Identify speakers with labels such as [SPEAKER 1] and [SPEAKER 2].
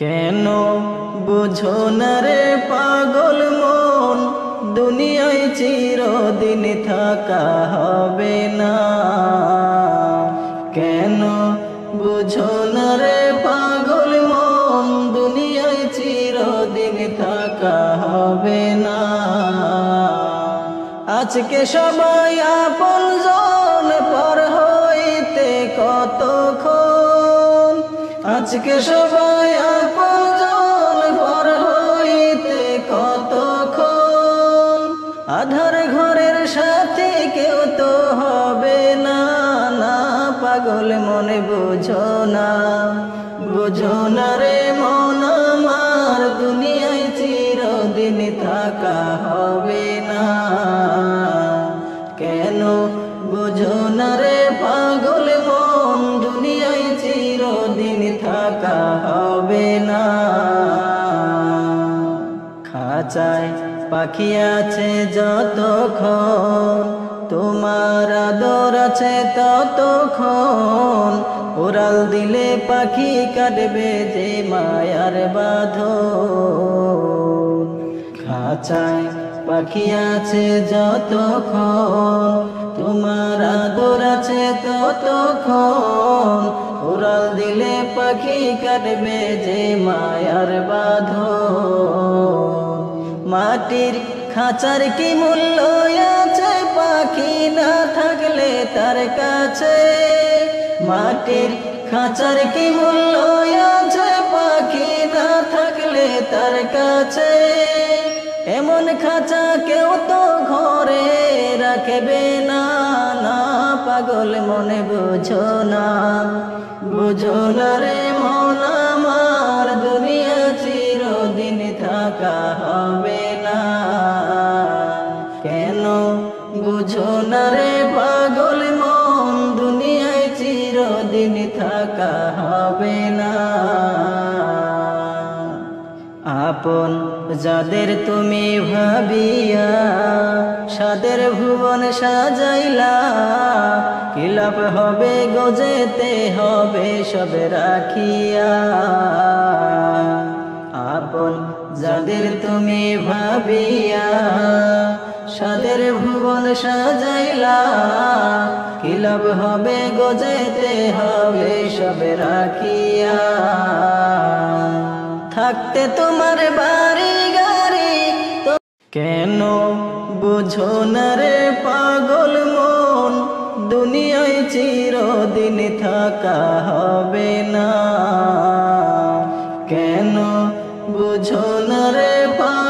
[SPEAKER 1] কেন বুঝো না রে পাগল মন, দুনিয়ায় চিরদিন থাকা হবে না। কেন বুঝো না রে পাগল মন, দুনিয়ায় চিরদিন থাকা হবে না। আজকে সবাই আপনজন, পর হইতে কতক্ষণ। আজকে সবাই আপনজন, পর হইতে কতক্ষণ। আধার ঘরের সাথে কেউ তো হবে না, না পাগল মনে বুঝো না। বুঝো না রে মন আমার, দুনিয়ায় চিরদিন থাকা হবে না। কেন বুঝো না রে পাগল মন, দুনিয়ায় চিরদিন থাকা হবে না। খাঁচায় পাখি আছে যতক্ষণ, তোমার আদর আছে ততক্ষণ। উড়াল দিলে পাখি কাটবে যে মায়ার বাঁধন। খাঁচায় পাখি আছে যতক্ষণ, তোমার আদর আছে ততক্ষণ। উড়াল দিলে পাখি কাটবে যে মায়ার বাঁধন। মাটির খাঁচার কি মূল্য আছে পাখি না থাকলে তার কাছে। মাটির খাঁচার কি মূল্য আছে পাখি না থাকলে তার কাছে। এমন খাঁচা কেউ তো ঘরে রাখবে না, না পাগল মনে বুঝো না। বুঝো না রে মন আমার, দুনিয়া চিরদিন থাকা হবে না। কেন বুঝো না রে পাগল মন, দুনিয়ায় চিরদিন থাকা হবে না। আপন যাদের তুমি ভাবিয়া, সাদের ভুবন সাজাইলা। কি লাভ হবে গজেতে হবে সব রাখিয়া। আপন যাদের তুমি ভাবিয়া, সাদের ভুবন সাজাইলা। কি লাভ হবে গজেতে হবে সব রাখিয়া। থাকতে তোমার বাড়ি গাড়ি তো, কেন বুঝো না রে পাগল মন, দুনিয়ায় চিরদিন থাকা হবে না। কেন বুঝো না রে পাগল